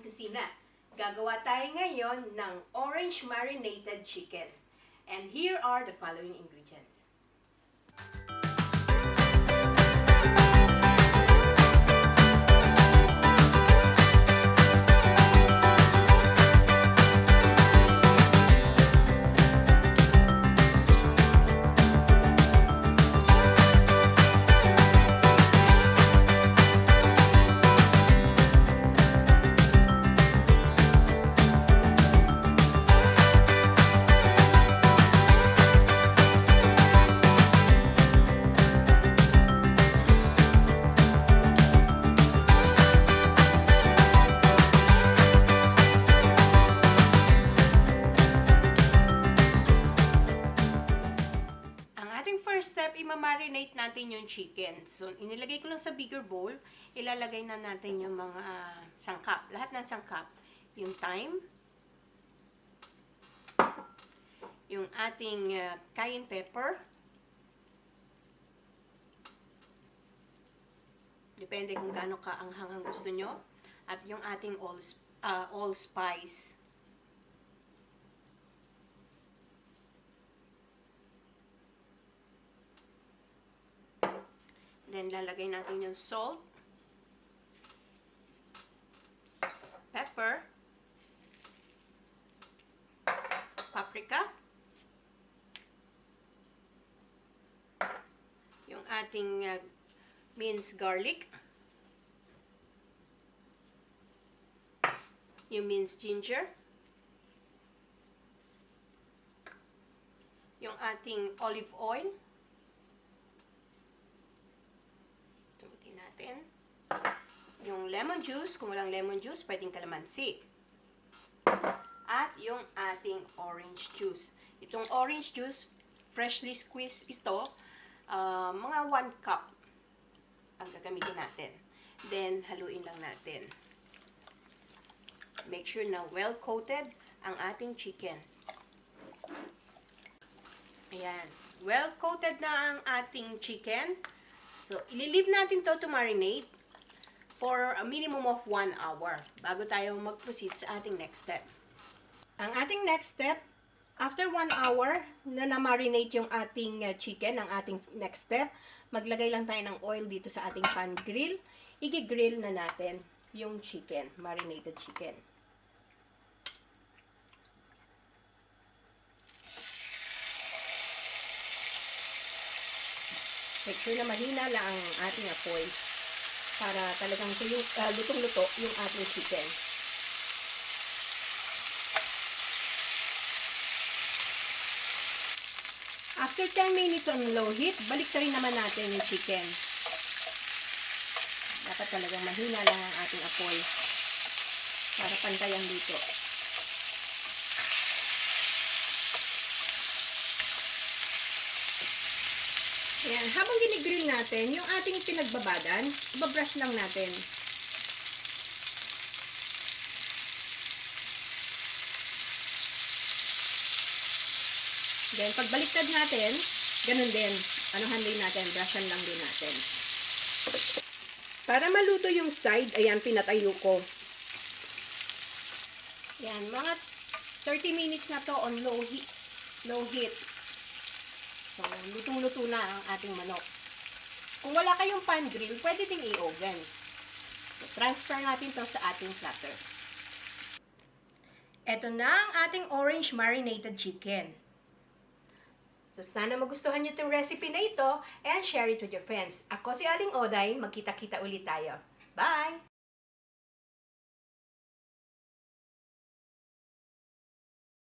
kusina. Gagawa tayo ngayon ng orange marinated chicken. And here are the following ingredients. First step, i-marinate natin yung chicken. So, inilagay ko lang sa bigger bowl. Ilalagay na natin yung mga sangkap. Lahat ng sangkap. Yung thyme. Yung ating cayenne pepper. Depende kung gaano kaanghang ang gusto nyo. At yung ating allspice. Then, lalagay natin yung salt, pepper, paprika, yung ating minced garlic, yung minced ginger, yung ating olive oil, yung lemon juice, kung walang lemon juice, pwedeng kalamansi. At yung ating orange juice. Itong orange juice, freshly squeezed ito, mga 1 cup ang gagamitin natin. Then, haluin lang natin. Make sure na well-coated ang ating chicken. Ayan. Well-coated na ang ating chicken. So, ililive natin to marinate for a minimum of 1 hour bago tayo mag-proceed sa ating next step. Ang ating next step, after 1 hour na na-marinate yung ating chicken, ang ating next step, maglagay lang tayo ng oil dito sa ating pan grill. I-grill na natin yung chicken, marinated chicken. Make sure na mahina lang ang ating apoy para talagang lutong-luto yung ating chicken. After 10 minutes on low heat, balik rin naman natin yung chicken. Dapat talagang mahina lang ang ating apoy para pantay ang luto. Ayan, habang ginigrill natin, yung ating pinagbabadan, ibabrush lang natin. Then, pagbaliktad natin, ganun din. Anuhan din natin, brushan lang din natin. Para maluto yung side, ayan, pinatayo ko. Ayan, mga 30 minutes na to on low heat. So, lutong-luto na ang ating manok. Kung wala kayong pan grill, pwede ding i-oven. So, transfer natin to sa ating platter. Ito na ang ating orange marinated chicken. So, sana magustuhan nyo itong recipe na ito and share it with your friends. Ako si Aling Oday, magkita-kita ulit tayo. Bye!